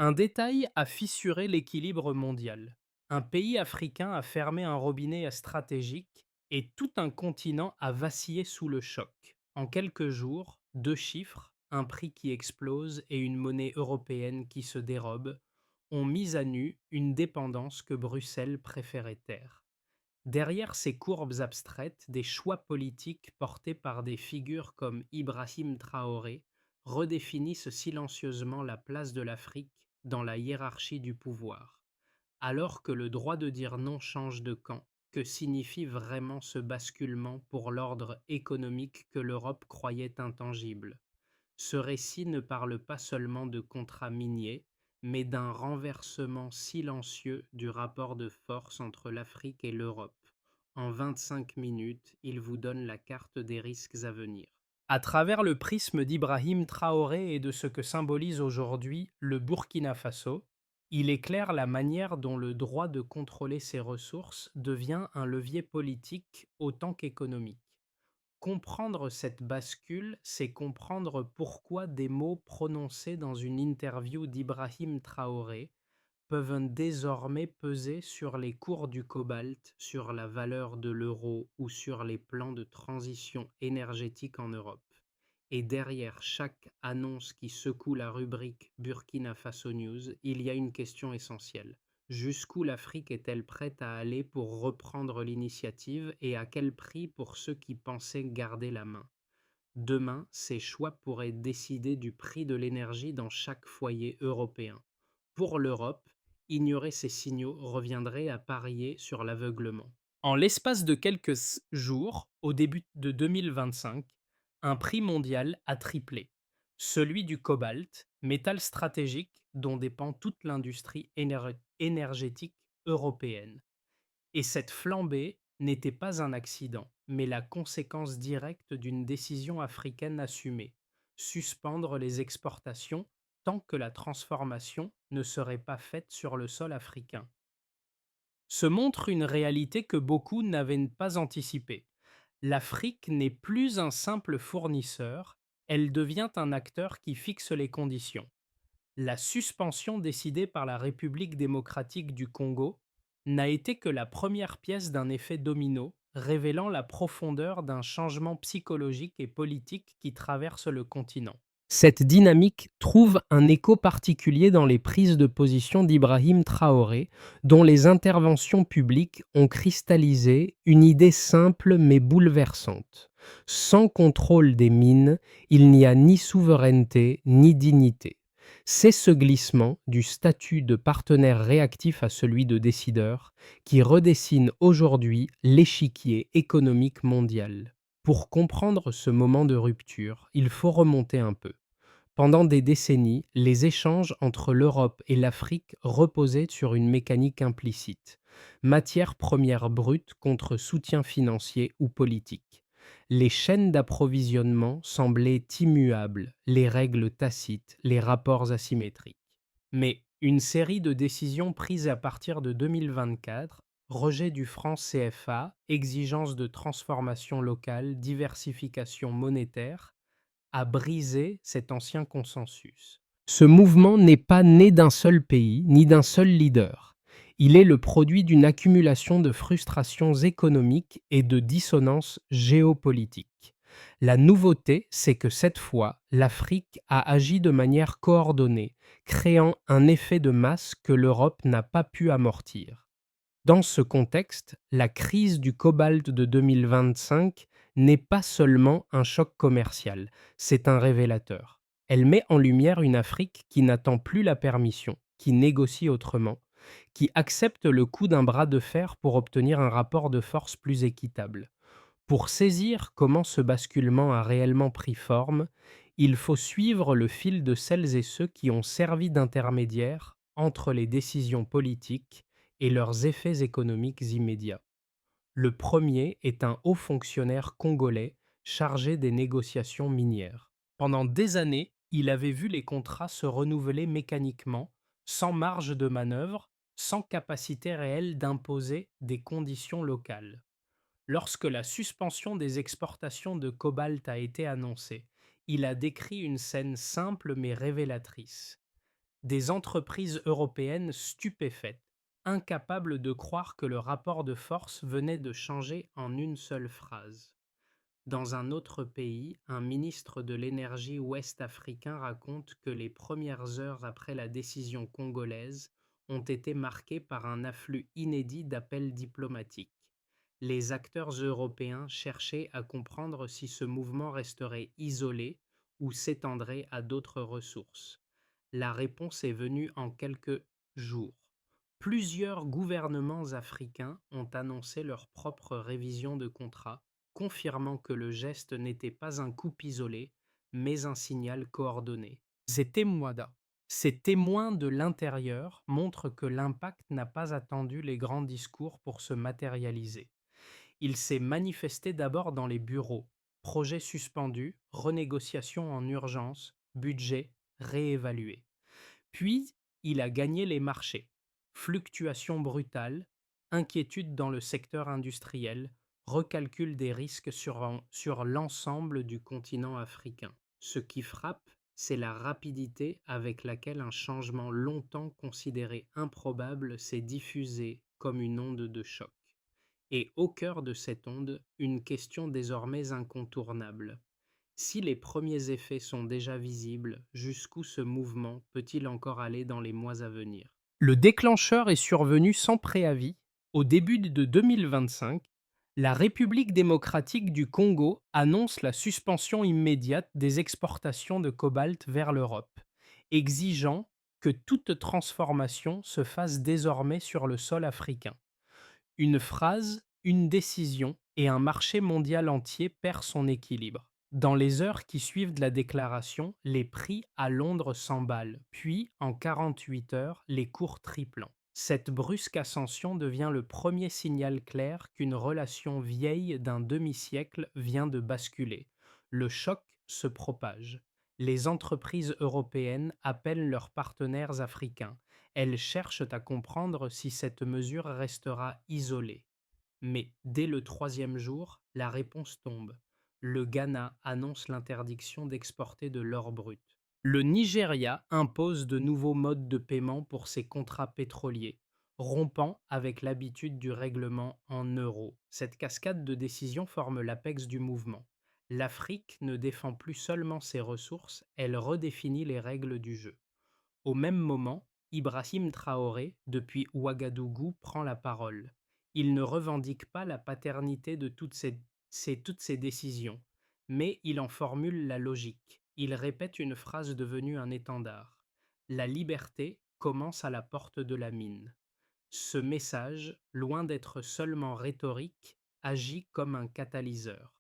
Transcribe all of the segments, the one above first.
Un détail a fissuré l'équilibre mondial. Un pays africain a fermé un robinet stratégique et tout un continent a vacillé sous le choc. En quelques jours, deux chiffres, un prix qui explose et une monnaie européenne qui se dérobe, ont mis à nu une dépendance que Bruxelles préférait taire. Derrière ces courbes abstraites, des choix politiques portés par des figures comme Ibrahim Traoré redéfinissent silencieusement la place de l'Afrique dans la hiérarchie du pouvoir. Alors que le droit de dire non change de camp, que signifie vraiment ce basculement pour l'ordre économique que l'Europe croyait intangible? Ce récit ne parle pas seulement de contrats miniers, mais d'un renversement silencieux du rapport de force entre l'Afrique et l'Europe. En 25 minutes, il vous donne la carte des risques à venir. À travers le prisme d'Ibrahim Traoré et de ce que symbolise aujourd'hui le Burkina Faso, il éclaire la manière dont le droit de contrôler ses ressources devient un levier politique autant qu'économique. Comprendre cette bascule, c'est comprendre pourquoi des mots prononcés dans une interview d'Ibrahim Traoré peuvent désormais peser sur les cours du cobalt, sur la valeur de l'euro ou sur les plans de transition énergétique en Europe. Et derrière chaque annonce qui secoue la rubrique Burkina Faso News, il y a une question essentielle. Jusqu'où l'Afrique est-elle prête à aller pour reprendre l'initiative et à quel prix pour ceux qui pensaient garder la main? Demain, ces choix pourraient décider du prix de l'énergie dans chaque foyer européen. Pour l'Europe, ignorer ces signaux reviendrait à parier sur l'aveuglement. En l'espace de quelques jours, au début de 2025, un prix mondial a triplé, celui du cobalt, métal stratégique dont dépend toute l'industrie énergétique européenne. Et cette flambée n'était pas un accident, mais la conséquence directe d'une décision africaine assumée: suspendre les exportations tant que la transformation ne serait pas faite sur le sol africain. Se montre une réalité que beaucoup n'avaient pas anticipée. L'Afrique n'est plus un simple fournisseur, elle devient un acteur qui fixe les conditions. La suspension décidée par la République démocratique du Congo n'a été que la première pièce d'un effet domino, révélant la profondeur d'un changement psychologique et politique qui traverse le continent. Cette dynamique trouve un écho particulier dans les prises de position d'Ibrahim Traoré, dont les interventions publiques ont cristallisé une idée simple mais bouleversante. Sans contrôle des mines, il n'y a ni souveraineté ni dignité. C'est ce glissement du statut de partenaire réactif à celui de décideur qui redessine aujourd'hui l'échiquier économique mondial. Pour comprendre ce moment de rupture, il faut remonter un peu. Pendant des décennies, les échanges entre l'Europe et l'Afrique reposaient sur une mécanique implicite: matières premières brutes contre soutien financier ou politique. Les chaînes d'approvisionnement semblaient immuables, les règles tacites, les rapports asymétriques. Mais une série de décisions prises à partir de 2024, rejet du franc CFA, exigence de transformation locale, diversification monétaire, a brisé cet ancien consensus. Ce mouvement n'est pas né d'un seul pays, ni d'un seul leader. Il est le produit d'une accumulation de frustrations économiques et de dissonances géopolitiques. La nouveauté, c'est que cette fois, l'Afrique a agi de manière coordonnée, créant un effet de masse que l'Europe n'a pas pu amortir. Dans ce contexte, la crise du cobalt de 2025 n'est pas seulement un choc commercial, c'est un révélateur. Elle met en lumière une Afrique qui n'attend plus la permission, qui négocie autrement, qui accepte le coût d'un bras de fer pour obtenir un rapport de force plus équitable. Pour saisir comment ce basculement a réellement pris forme, il faut suivre le fil de celles et ceux qui ont servi d'intermédiaires entre les décisions politiques et leurs effets économiques immédiats. Le premier est un haut fonctionnaire congolais chargé des négociations minières. Pendant des années, il avait vu les contrats se renouveler mécaniquement, sans marge de manœuvre, sans capacité réelle d'imposer des conditions locales. Lorsque la suspension des exportations de cobalt a été annoncée, il a décrit une scène simple mais révélatrice. Des entreprises européennes stupéfaites, incapables de croire que le rapport de force venait de changer en une seule phrase. Dans un autre pays, un ministre de l'énergie ouest-africain raconte que les premières heures après la décision congolaise ont été marquées par un afflux inédit d'appels diplomatiques. Les acteurs européens cherchaient à comprendre si ce mouvement resterait isolé ou s'étendrait à d'autres ressources. La réponse est venue en quelques jours. Plusieurs gouvernements africains ont annoncé leur propre révision de contrat, confirmant que le geste n'était pas un coup isolé, mais un signal coordonné. Ces témoins de l'intérieur montrent que l'impact n'a pas attendu les grands discours pour se matérialiser. Il s'est manifesté d'abord dans les bureaux, projets suspendus, renégociations en urgence, budget réévalué. Puis, il a gagné les marchés. Fluctuations brutales, inquiétude dans le secteur industriel, recalcul des risques sur l'ensemble du continent africain. Ce qui frappe, c'est la rapidité avec laquelle un changement longtemps considéré improbable s'est diffusé comme une onde de choc. Et au cœur de cette onde, une question désormais incontournable. Si les premiers effets sont déjà visibles, jusqu'où ce mouvement peut-il encore aller dans les mois à venir? Le déclencheur est survenu sans préavis. Au début de 2025, la République démocratique du Congo annonce la suspension immédiate des exportations de cobalt vers l'Europe, exigeant que toute transformation se fasse désormais sur le sol africain. Une phrase, une décision et un marché mondial entier perd son équilibre. Dans les heures qui suivent la déclaration, les prix à Londres s'emballent, puis en 48 heures, les cours triplant. Cette brusque ascension devient le premier signal clair qu'une relation vieille d'un demi-siècle vient de basculer. Le choc se propage. Les entreprises européennes appellent leurs partenaires africains. Elles cherchent à comprendre si cette mesure restera isolée. Mais dès le troisième jour, la réponse tombe. Le Ghana annonce l'interdiction d'exporter de l'or brut. Le Nigeria impose de nouveaux modes de paiement pour ses contrats pétroliers, rompant avec l'habitude du règlement en euros. Cette cascade de décisions forme l'apex du mouvement. L'Afrique ne défend plus seulement ses ressources, elle redéfinit les règles du jeu. Au même moment, Ibrahim Traoré, depuis Ouagadougou, prend la parole. Il ne revendique pas la paternité de toutes ces décisions, mais il en formule la logique. Il répète une phrase devenue un étendard. La liberté commence à la porte de la mine. Ce message, loin d'être seulement rhétorique, agit comme un catalyseur.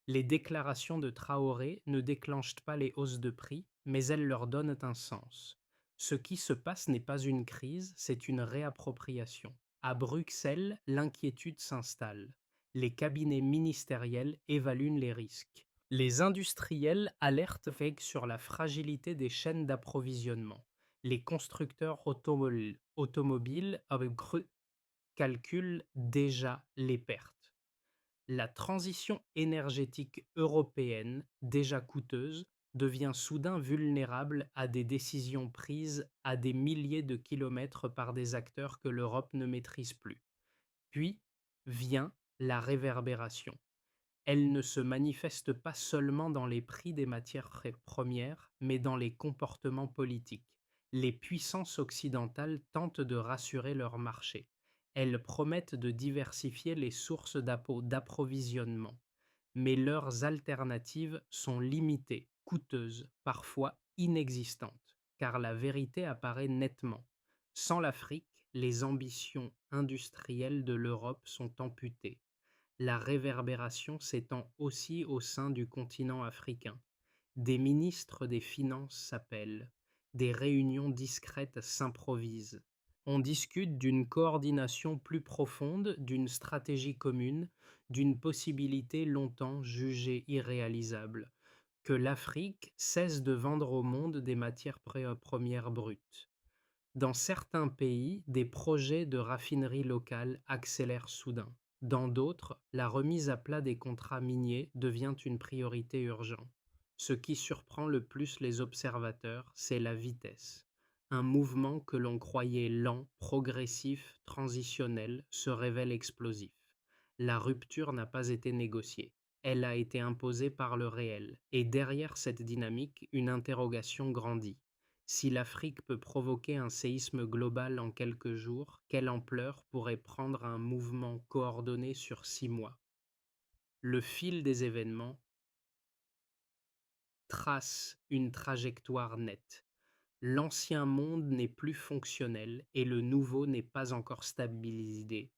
Les déclarations de Traoré ne déclenchent pas les hausses de prix, mais elles leur donnent un sens. Ce qui se passe n'est pas une crise, c'est une réappropriation. À Bruxelles, l'inquiétude s'installe. Les cabinets ministériels évaluent les risques. Les industriels alertent sur la fragilité des chaînes d'approvisionnement. Les constructeurs automobiles calculent déjà les pertes. La transition énergétique européenne, déjà coûteuse, devient soudain vulnérable à des décisions prises à des milliers de kilomètres par des acteurs que l'Europe ne maîtrise plus. Puis vient la réverbération. Elle ne se manifeste pas seulement dans les prix des matières premières, mais dans les comportements politiques. Les puissances occidentales tentent de rassurer leur marché. Elles promettent de diversifier les sources d'approvisionnement, mais leurs alternatives sont limitées, coûteuses, parfois inexistantes, car la vérité apparaît nettement. Sans l'Afrique, les ambitions industrielles de l'Europe sont amputées. La réverbération s'étend aussi au sein du continent africain. Des ministres des Finances s'appellent, des réunions discrètes s'improvisent. On discute d'une coordination plus profonde, d'une stratégie commune, d'une possibilité longtemps jugée irréalisable, que l'Afrique cesse de vendre au monde des matières premières brutes. Dans certains pays, des projets de raffineries locales accélèrent soudain. Dans d'autres, la remise à plat des contrats miniers devient une priorité urgente. Ce qui surprend le plus les observateurs, c'est la vitesse. Un mouvement que l'on croyait lent, progressif, transitionnel, se révèle explosif. La rupture n'a pas été négociée. Elle a été imposée par le réel. Et derrière cette dynamique, une interrogation grandit. Si l'Afrique peut provoquer un séisme global en quelques jours, quelle ampleur pourrait prendre un mouvement coordonné sur 6 mois? Le fil des événements trace une trajectoire nette. L'ancien monde n'est plus fonctionnel et le nouveau n'est pas encore stabilisé.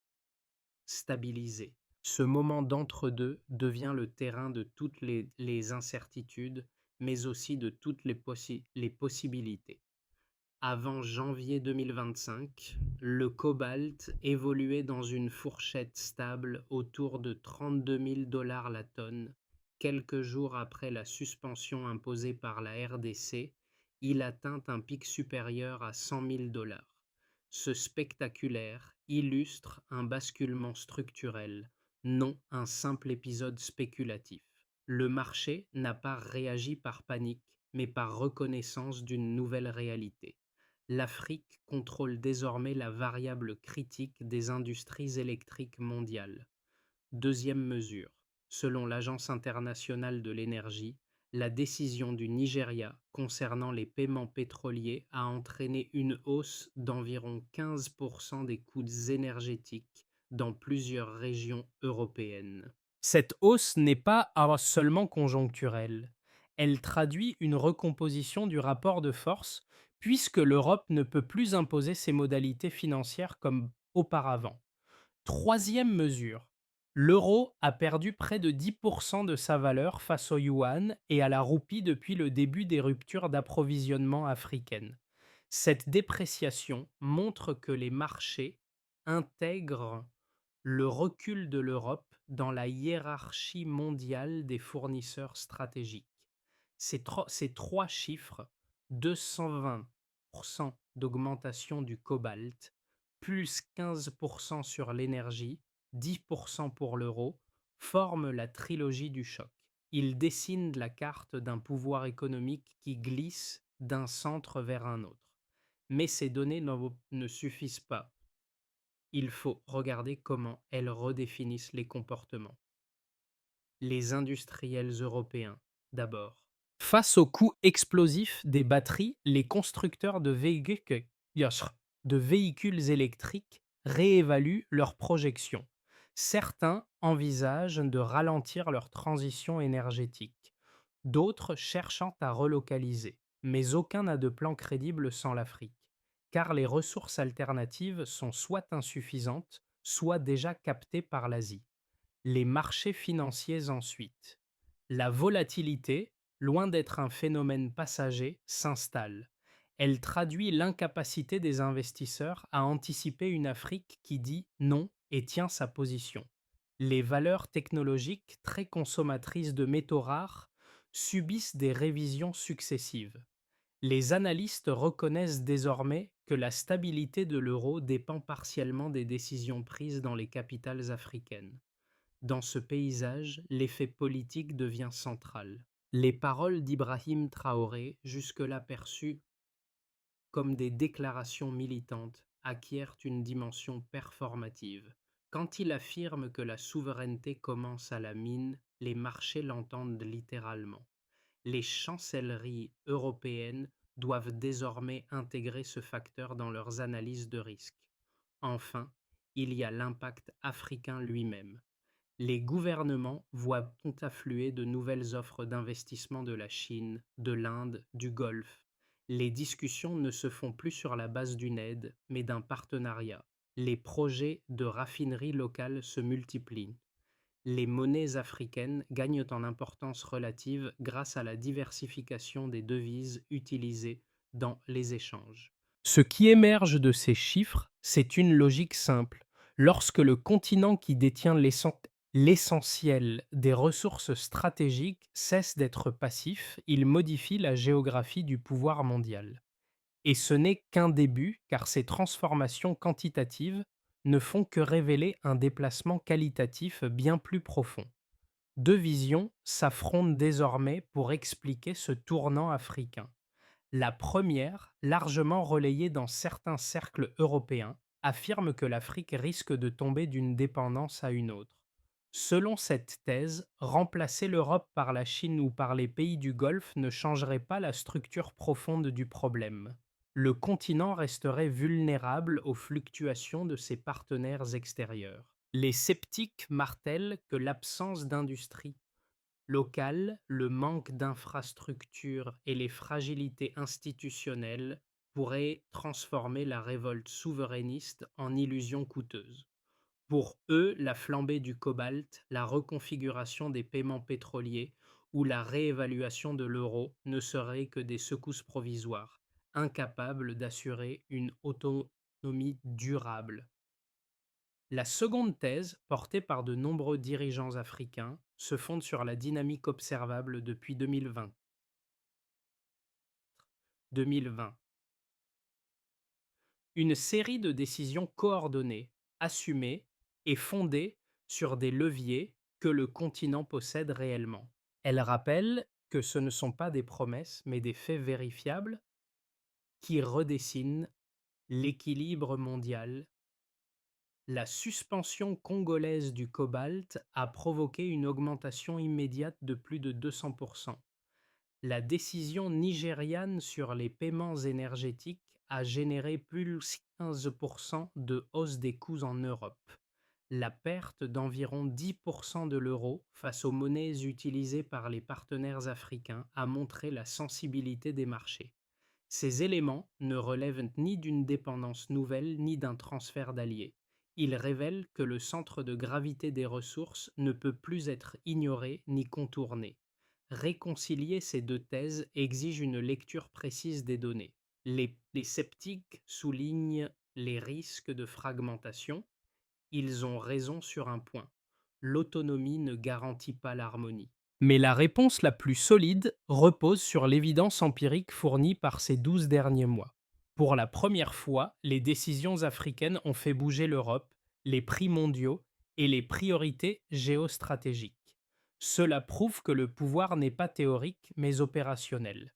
Ce moment d'entre-deux devient le terrain de toutes les incertitudes, mais aussi de toutes les possibilités. Avant janvier 2025, le cobalt évoluait dans une fourchette stable autour de 32 000 $ la tonne. Quelques jours après la suspension imposée par la RDC, il atteint un pic supérieur à 100 000 $. Ce spectaculaire illustre un basculement structurel, non un simple épisode spéculatif. Le marché n'a pas réagi par panique, mais par reconnaissance d'une nouvelle réalité. L'Afrique contrôle désormais la variable critique des industries électriques mondiales. Deuxième mesure, selon l'Agence internationale de l'énergie, la décision du Nigeria concernant les paiements pétroliers a entraîné une hausse d'environ 15% des coûts énergétiques dans plusieurs régions européennes. Cette hausse n'est pas seulement conjoncturelle. Elle traduit une recomposition du rapport de force puisque l'Europe ne peut plus imposer ses modalités financières comme auparavant. Troisième mesure, l'euro a perdu près de 10% de sa valeur face au yuan et à la roupie depuis le début des ruptures d'approvisionnement africaines. Cette dépréciation montre que les marchés intègrent le recul de l'Europe dans la hiérarchie mondiale des fournisseurs stratégiques. Ces trois chiffres, 220% d'augmentation du cobalt, plus 15% sur l'énergie, 10% pour l'euro, forment la trilogie du choc. Ils dessinent la carte d'un pouvoir économique qui glisse d'un centre vers un autre. Mais ces données ne suffisent pas. Il faut regarder comment elles redéfinissent les comportements. Les industriels européens, d'abord. Face au coût explosif des batteries, les constructeurs de véhicules électriques réévaluent leurs projections. Certains envisagent de ralentir leur transition énergétique, d'autres cherchant à relocaliser. Mais aucun n'a de plan crédible sans l'Afrique, car les ressources alternatives sont soit insuffisantes, soit déjà captées par l'Asie. Les marchés financiers ensuite. La volatilité, loin d'être un phénomène passager, s'installe. Elle traduit l'incapacité des investisseurs à anticiper une Afrique qui dit non et tient sa position. Les valeurs technologiques, très consommatrices de métaux rares, subissent des révisions successives. Les analystes reconnaissent désormais que la stabilité de l'euro dépend partiellement des décisions prises dans les capitales africaines. Dans ce paysage, l'effet politique devient central. Les paroles d'Ibrahim Traoré, jusque-là perçues comme des déclarations militantes, acquièrent une dimension performative. Quand il affirme que la souveraineté commence à la mine, les marchés l'entendent littéralement. Les chancelleries européennes doivent désormais intégrer ce facteur dans leurs analyses de risque. Enfin, il y a l'impact africain lui-même. Les gouvernements voient affluer de nouvelles offres d'investissement de la Chine, de l'Inde, du Golfe. Les discussions ne se font plus sur la base d'une aide, mais d'un partenariat. Les projets de raffinerie locale se multiplient. Les monnaies africaines gagnent en importance relative grâce à la diversification des devises utilisées dans les échanges. Ce qui émerge de ces chiffres, c'est une logique simple. Lorsque le continent qui détient l'essentiel des ressources stratégiques cesse d'être passif, il modifie la géographie du pouvoir mondial. Et ce n'est qu'un début, car ces transformations quantitatives ne font que révéler un déplacement qualitatif bien plus profond. Deux visions s'affrontent désormais pour expliquer ce tournant africain. La première, largement relayée dans certains cercles européens, affirme que l'Afrique risque de tomber d'une dépendance à une autre. Selon cette thèse, remplacer l'Europe par la Chine ou par les pays du Golfe ne changerait pas la structure profonde du problème. Le continent resterait vulnérable aux fluctuations de ses partenaires extérieurs. Les sceptiques martèlent que l'absence d'industrie locale, le manque d'infrastructures et les fragilités institutionnelles pourraient transformer la révolte souverainiste en illusion coûteuse. Pour eux, la flambée du cobalt, la reconfiguration des paiements pétroliers ou la réévaluation de l'euro ne seraient que des secousses provisoires, incapables d'assurer une autonomie durable. La seconde thèse, portée par de nombreux dirigeants africains, se fonde sur la dynamique observable depuis 2020. 2020. Une série de décisions coordonnées, assumées et fondées sur des leviers que le continent possède réellement. Elle rappelle que ce ne sont pas des promesses, mais des faits vérifiables qui redessinent l'équilibre mondial. La suspension congolaise du cobalt a provoqué une augmentation immédiate de plus de 200%. La décision nigériane sur les paiements énergétiques a généré plus 15% de hausse des coûts en Europe. La perte d'environ 10% de l'euro face aux monnaies utilisées par les partenaires africains a montré la sensibilité des marchés. Ces éléments ne relèvent ni d'une dépendance nouvelle ni d'un transfert d'alliés. Ils révèlent que le centre de gravité des ressources ne peut plus être ignoré ni contourné. Réconcilier ces deux thèses exige une lecture précise des données. Les sceptiques soulignent les risques de fragmentation. Ils ont raison sur un point. L'autonomie ne garantit pas l'harmonie. Mais la réponse la plus solide repose sur l'évidence empirique fournie par ces 12 derniers mois. Pour la première fois, les décisions africaines ont fait bouger l'Europe, les prix mondiaux et les priorités géostratégiques. Cela prouve que le pouvoir n'est pas théorique mais opérationnel.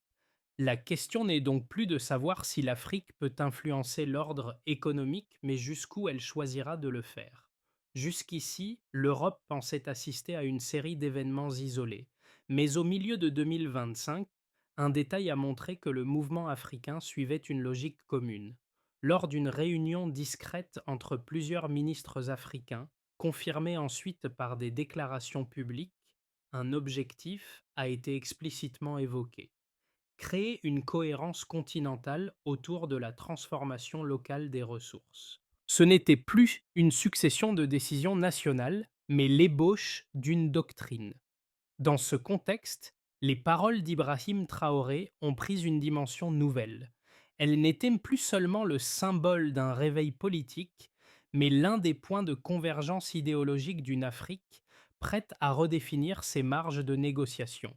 La question n'est donc plus de savoir si l'Afrique peut influencer l'ordre économique, mais jusqu'où elle choisira de le faire. Jusqu'ici, l'Europe pensait assister à une série d'événements isolés, mais au milieu de 2025, un détail a montré que le mouvement africain suivait une logique commune. Lors d'une réunion discrète entre plusieurs ministres africains, confirmée ensuite par des déclarations publiques, un objectif a été explicitement évoqué: créer une cohérence continentale autour de la transformation locale des ressources. Ce n'était plus une succession de décisions nationales, mais l'ébauche d'une doctrine. Dans ce contexte, les paroles d'Ibrahim Traoré ont pris une dimension nouvelle. Elles n'étaient plus seulement le symbole d'un réveil politique, mais l'un des points de convergence idéologique d'une Afrique prête à redéfinir ses marges de négociation.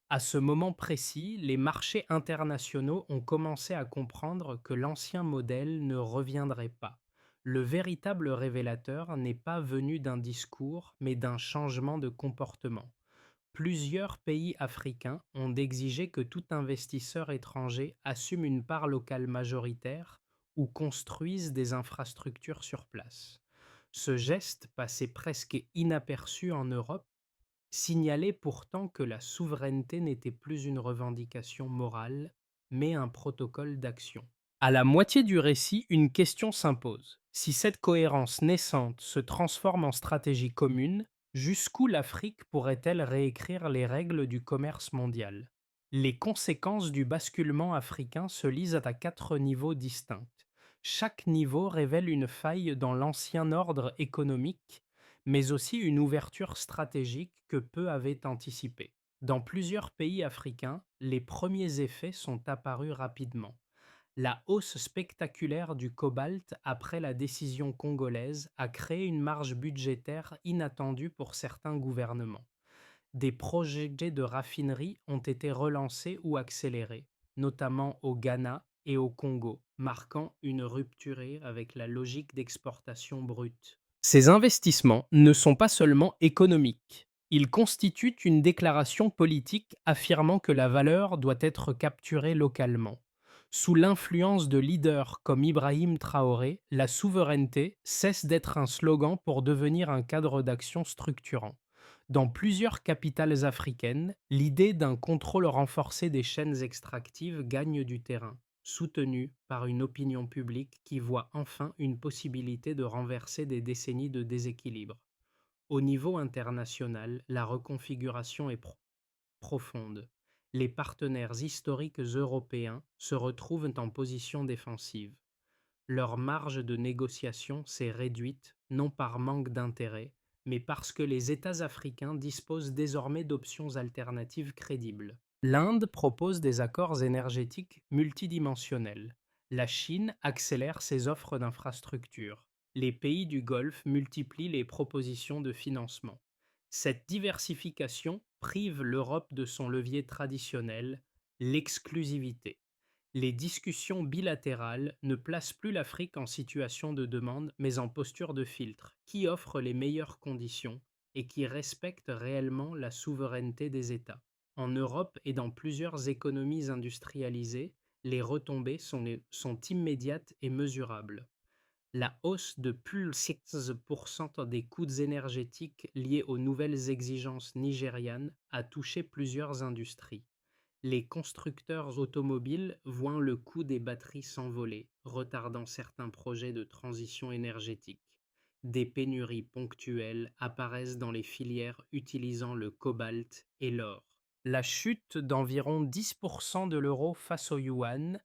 À ce moment précis, les marchés internationaux ont commencé à comprendre que l'ancien modèle ne reviendrait pas. Le véritable révélateur n'est pas venu d'un discours, mais d'un changement de comportement. Plusieurs pays africains ont exigé que tout investisseur étranger assume une part locale majoritaire ou construise des infrastructures sur place. Ce geste, passé presque inaperçu en Europe, signalait pourtant que la souveraineté n'était plus une revendication morale, mais un protocole d'action. À la moitié du récit, une question s'impose. Si cette cohérence naissante se transforme en stratégie commune, jusqu'où l'Afrique pourrait-elle réécrire les règles du commerce mondial? Les conséquences du basculement africain se lisent à 4 niveaux distincts. Chaque niveau révèle une faille dans l'ancien ordre économique, mais aussi une ouverture stratégique que peu avaient anticipée. Dans plusieurs pays africains, les premiers effets sont apparus rapidement. La hausse spectaculaire du cobalt après la décision congolaise a créé une marge budgétaire inattendue pour certains gouvernements. Des projets de raffinerie ont été relancés ou accélérés, notamment au Ghana et au Congo, marquant une rupture avec la logique d'exportation brute. Ces investissements ne sont pas seulement économiques. Il constitue une déclaration politique affirmant que la valeur doit être capturée localement. Sous l'influence de leaders comme Ibrahim Traoré, la souveraineté cesse d'être un slogan pour devenir un cadre d'action structurant. Dans plusieurs capitales africaines, l'idée d'un contrôle renforcé des chaînes extractives gagne du terrain, soutenue par une opinion publique qui voit enfin une possibilité de renverser des décennies de déséquilibre. Au niveau international, la reconfiguration est profonde. Les partenaires historiques européens se retrouvent en position défensive. Leur marge de négociation s'est réduite, non par manque d'intérêt, mais parce que les États africains disposent désormais d'options alternatives crédibles. L'Inde propose des accords énergétiques multidimensionnels. La Chine accélère ses offres d'infrastructures. Les pays du Golfe multiplient les propositions de financement. Cette diversification prive l'Europe de son levier traditionnel, l'exclusivité. Les discussions bilatérales ne placent plus l'Afrique en situation de demande, mais en posture de filtre, qui offre les meilleures conditions et qui respecte réellement la souveraineté des États. En Europe et dans plusieurs économies industrialisées, les retombées sont immédiates et mesurables. La hausse de plus 16% des coûts énergétiques liés aux nouvelles exigences nigérianes a touché plusieurs industries. Les constructeurs automobiles voient le coût des batteries s'envoler, retardant certains projets de transition énergétique. Des pénuries ponctuelles apparaissent dans les filières utilisant le cobalt et l'or. La chute d'environ 10% de l'euro face au yuan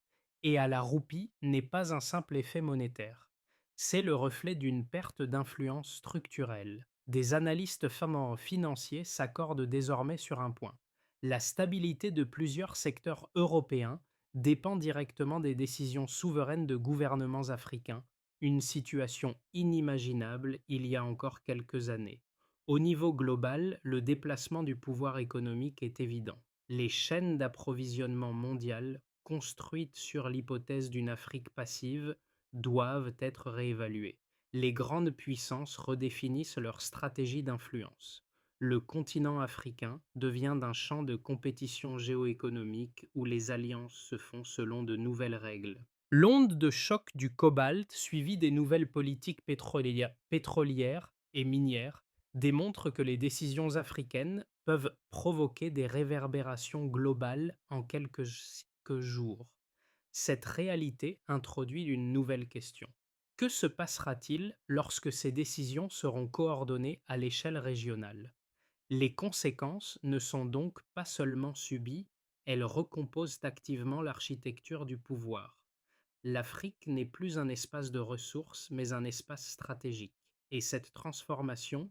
et à la roupie n'est pas un simple effet monétaire. C'est le reflet d'une perte d'influence structurelle. Des analystes financiers s'accordent désormais sur un point: la stabilité de plusieurs secteurs européens dépend directement des décisions souveraines de gouvernements africains, une situation inimaginable il y a encore quelques années. Au niveau global, le déplacement du pouvoir économique est évident. Les chaînes d'approvisionnement mondiales, construites sur l'hypothèse d'une Afrique passive, doivent être réévaluées. Les grandes puissances redéfinissent leur stratégie d'influence. Le continent africain devient un champ de compétition géoéconomique où les alliances se font selon de nouvelles règles. L'onde de choc du cobalt, suivie des nouvelles politiques pétrolières et minières, démontre que les décisions africaines peuvent provoquer des réverbérations globales en quelques jours. Cette réalité introduit une nouvelle question. Que se passera-t-il lorsque ces décisions seront coordonnées à l'échelle régionale? Les conséquences ne sont donc pas seulement subies, elles recomposent activement l'architecture du pouvoir. L'Afrique n'est plus un espace de ressources, mais un espace stratégique. Et cette transformation,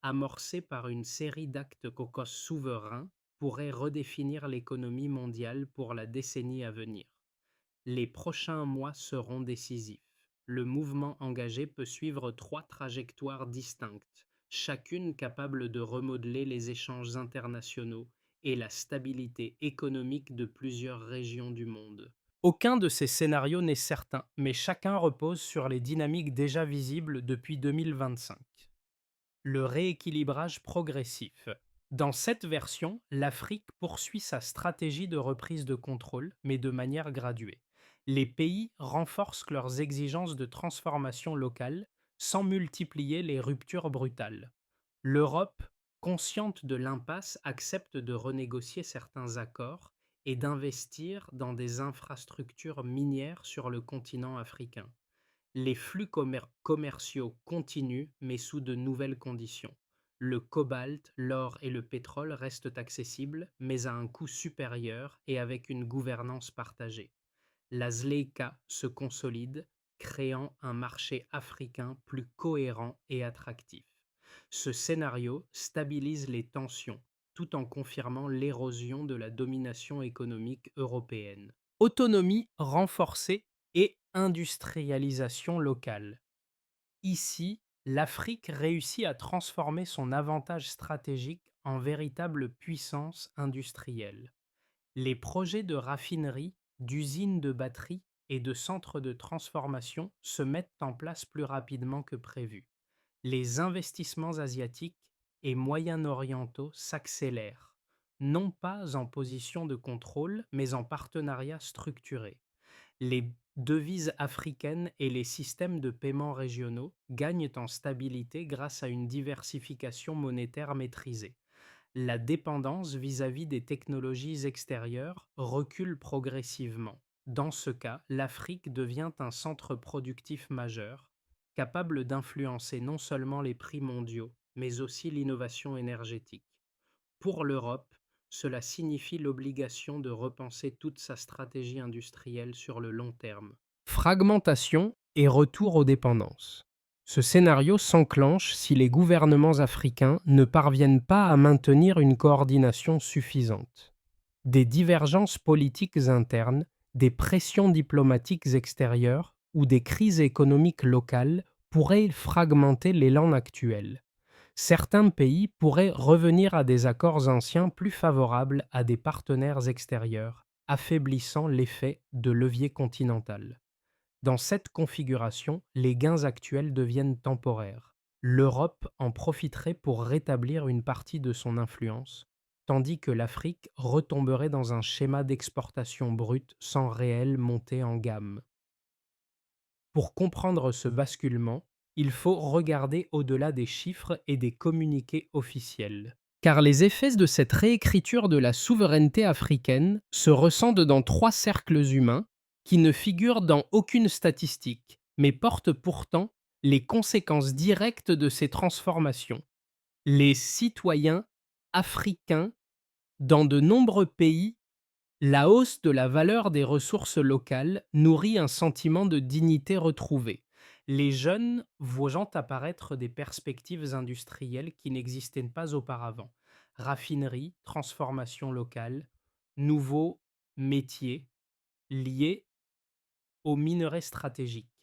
amorcée par une série d'actes cocos souverains, pourrait redéfinir l'économie mondiale pour la décennie à venir. Les prochains mois seront décisifs. Le mouvement engagé peut suivre trois trajectoires distinctes, chacune capable de remodeler les échanges internationaux et la stabilité économique de plusieurs régions du monde. Aucun de ces scénarios n'est certain, mais chacun repose sur les dynamiques déjà visibles depuis 2025. Le rééquilibrage progressif. Dans cette version, l'Afrique poursuit sa stratégie de reprise de contrôle, mais de manière graduée. Les pays renforcent leurs exigences de transformation locale sans multiplier les ruptures brutales. L'Europe, consciente de l'impasse, accepte de renégocier certains accords et d'investir dans des infrastructures minières sur le continent africain. Les flux commerciaux continuent, mais sous de nouvelles conditions. Le cobalt, l'or et le pétrole restent accessibles, mais à un coût supérieur et avec une gouvernance partagée. La ZLECA se consolide, créant un marché africain plus cohérent et attractif. Ce scénario stabilise les tensions, tout en confirmant l'érosion de la domination économique européenne. Autonomie renforcée et industrialisation locale. Ici, l'Afrique réussit à transformer son avantage stratégique en véritable puissance industrielle. Les projets de raffinerie, d'usines de batteries et de centres de transformation se mettent en place plus rapidement que prévu. Les investissements asiatiques et moyen-orientaux s'accélèrent, non pas en position de contrôle, mais en partenariat structuré. Les devises africaines et les systèmes de paiement régionaux gagnent en stabilité grâce à une diversification monétaire maîtrisée. La dépendance vis-à-vis des technologies extérieures recule progressivement. Dans ce cas, l'Afrique devient un centre productif majeur, capable d'influencer non seulement les prix mondiaux, mais aussi l'innovation énergétique. Pour l'Europe, cela signifie l'obligation de repenser toute sa stratégie industrielle sur le long terme. Fragmentation et retour aux dépendances. Ce scénario s'enclenche si les gouvernements africains ne parviennent pas à maintenir une coordination suffisante. Des divergences politiques internes, des pressions diplomatiques extérieures ou des crises économiques locales pourraient fragmenter l'élan actuel. Certains pays pourraient revenir à des accords anciens plus favorables à des partenaires extérieurs, affaiblissant l'effet de levier continental. Dans cette configuration, les gains actuels deviennent temporaires. L'Europe en profiterait pour rétablir une partie de son influence, tandis que l'Afrique retomberait dans un schéma d'exportation brute sans réelle montée en gamme. Pour comprendre ce basculement, il faut regarder au-delà des chiffres et des communiqués officiels. Car les effets de cette réécriture de la souveraineté africaine se ressentent dans trois cercles humains qui ne figurent dans aucune statistique, mais portent pourtant les conséquences directes de ces transformations. Les citoyens africains dans de nombreux pays, la hausse de la valeur des ressources locales nourrit un sentiment de dignité retrouvée. Les jeunes voient apparaître des perspectives industrielles qui n'existaient pas auparavant. Raffinerie, transformation locale, nouveaux métiers liés aux minerais stratégiques.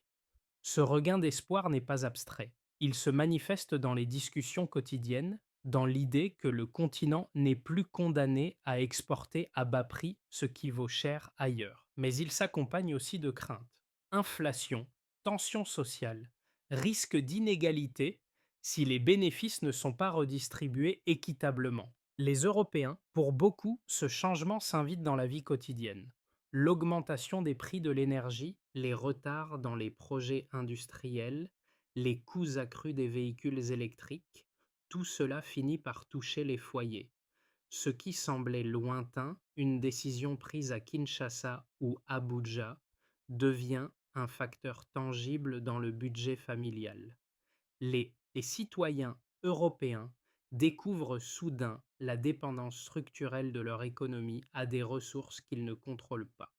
Ce regain d'espoir n'est pas abstrait. Il se manifeste dans les discussions quotidiennes, dans l'idée que le continent n'est plus condamné à exporter à bas prix ce qui vaut cher ailleurs. Mais il s'accompagne aussi de craintes. Inflation, tensions sociales, risque d'inégalité si les bénéfices ne sont pas redistribués équitablement. Les Européens, pour beaucoup, ce changement s'invite dans la vie quotidienne. L'augmentation des prix de l'énergie, les retards dans les projets industriels, les coûts accrus des véhicules électriques, tout cela finit par toucher les foyers. Ce qui semblait lointain, une décision prise à Kinshasa ou Abuja, devient un facteur tangible dans le budget familial. Les citoyens européens découvrent soudain la dépendance structurelle de leur économie à des ressources qu'ils ne contrôlent pas.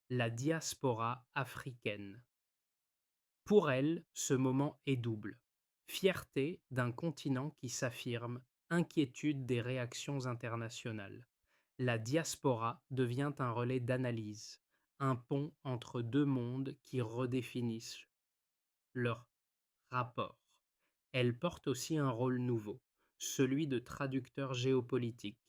La diaspora africaine. Pour elle, ce moment est double. Fierté d'un continent qui s'affirme, inquiétude des réactions internationales. La diaspora devient un relais d'analyse, un pont entre deux mondes qui redéfinissent leur rapport. Elle porte aussi un rôle nouveau, celui de traducteur géopolitique,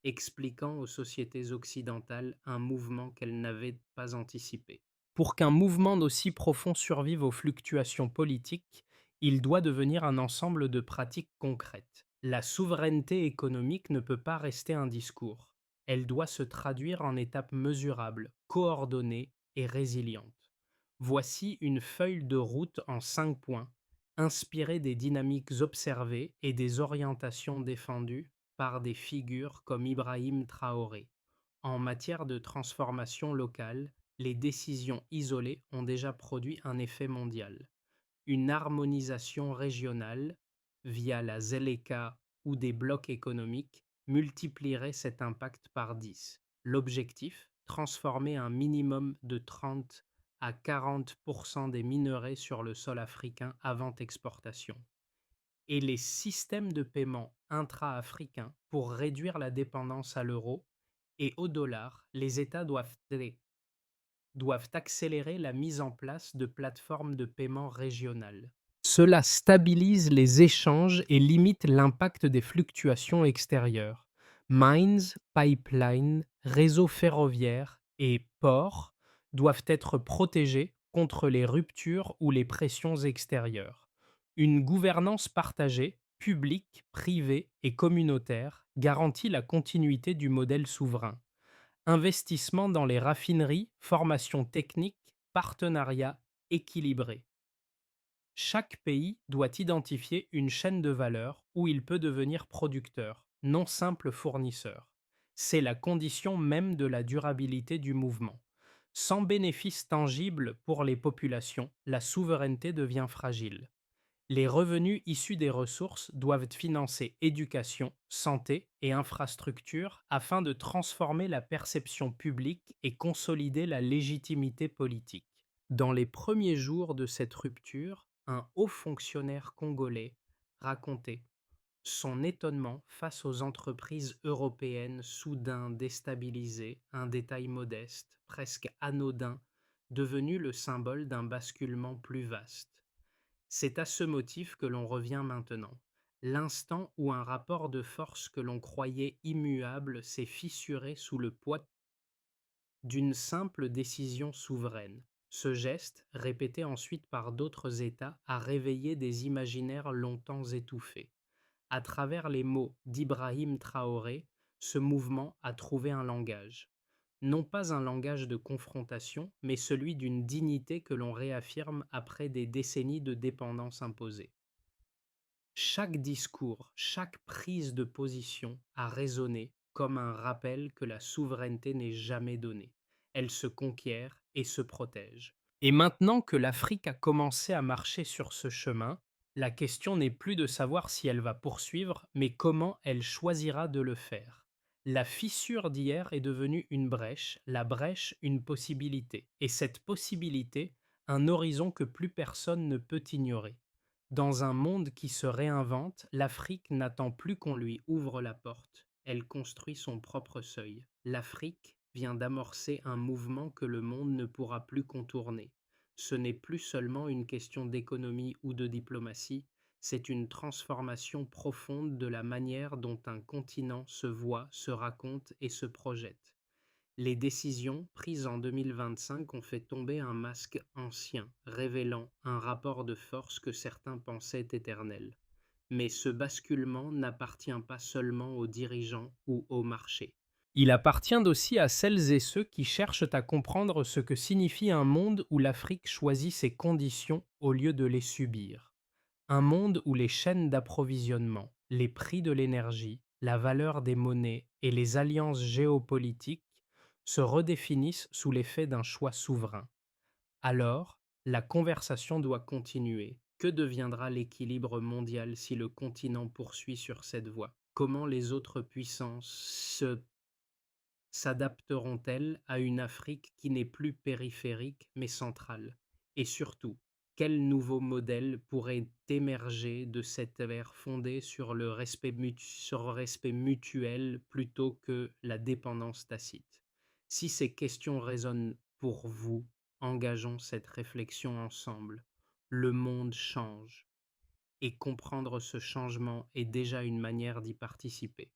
expliquant aux sociétés occidentales un mouvement qu'elles n'avaient pas anticipé. Pour qu'un mouvement d'aussi profond survive aux fluctuations politiques, il doit devenir un ensemble de pratiques concrètes. La souveraineté économique ne peut pas rester un discours. Elle doit se traduire en étapes mesurables, coordonnées et résilientes. Voici une feuille de route en 5 points, inspirée des dynamiques observées et des orientations défendues par des figures comme Ibrahim Traoré. En matière de transformation locale, les décisions isolées ont déjà produit un effet mondial. Une harmonisation régionale, via la ZLECA ou des blocs économiques, multiplierait cet impact par 10. L'objectif, transformer un minimum de 30 à 40% des minerais sur le sol africain avant exportation. Et les systèmes de paiement intra-africains pour réduire la dépendance à l'euro et au dollar, les États doivent accélérer la mise en place de plateformes de paiement régionales. Cela stabilise les échanges et limite l'impact des fluctuations extérieures. Mines, pipelines, réseaux ferroviaires et ports doivent être protégés contre les ruptures ou les pressions extérieures. Une gouvernance partagée public, privé et communautaire garantit la continuité du modèle souverain. Investissement dans les raffineries, formation technique, partenariat équilibré. Chaque pays doit identifier une chaîne de valeur où il peut devenir producteur, non simple fournisseur. C'est la condition même de la durabilité du mouvement. Sans bénéfice tangible pour les populations, la souveraineté devient fragile. Les revenus issus des ressources doivent financer éducation, santé et infrastructures afin de transformer la perception publique et consolider la légitimité politique. Dans les premiers jours de cette rupture, un haut fonctionnaire congolais racontait son étonnement face aux entreprises européennes soudain déstabilisées, un détail modeste, presque anodin, devenu le symbole d'un basculement plus vaste. C'est à ce motif que l'on revient maintenant. L'instant où un rapport de force que l'on croyait immuable s'est fissuré sous le poids d'une simple décision souveraine. Ce geste, répété ensuite par d'autres États, a réveillé des imaginaires longtemps étouffés. À travers les mots d'Ibrahim Traoré, ce mouvement a trouvé un langage. Non pas un langage de confrontation, mais celui d'une dignité que l'on réaffirme après des décennies de dépendance imposée. Chaque discours, chaque prise de position a résonné comme un rappel que la souveraineté n'est jamais donnée. Elle se conquiert et se protège. Et maintenant que l'Afrique a commencé à marcher sur ce chemin, la question n'est plus de savoir si elle va poursuivre, mais comment elle choisira de le faire. La fissure d'hier est devenue une brèche, la brèche une possibilité, et cette possibilité, un horizon que plus personne ne peut ignorer. Dans un monde qui se réinvente, l'Afrique n'attend plus qu'on lui ouvre la porte. Elle construit son propre seuil. L'Afrique vient d'amorcer un mouvement que le monde ne pourra plus contourner. Ce n'est plus seulement une question d'économie ou de diplomatie, c'est une transformation profonde de la manière dont un continent se voit, se raconte et se projette. Les décisions prises en 2025 ont fait tomber un masque ancien, révélant un rapport de force que certains pensaient éternel. Mais ce basculement n'appartient pas seulement aux dirigeants ou au marché. Il appartient aussi à celles et ceux qui cherchent à comprendre ce que signifie un monde où l'Afrique choisit ses conditions au lieu de les subir. Un monde où les chaînes d'approvisionnement, les prix de l'énergie, la valeur des monnaies et les alliances géopolitiques se redéfinissent sous l'effet d'un choix souverain. Alors, la conversation doit continuer. Que deviendra l'équilibre mondial si le continent poursuit sur cette voie? Comment les autres puissances s'adapteront-elles à une Afrique qui n'est plus périphérique mais centrale? Et surtout, quel nouveau modèle pourrait émerger de cette ère fondée sur sur le respect mutuel plutôt que la dépendance tacite? Si ces questions résonnent pour vous, engageons cette réflexion ensemble. Le monde change, et comprendre ce changement est déjà une manière d'y participer.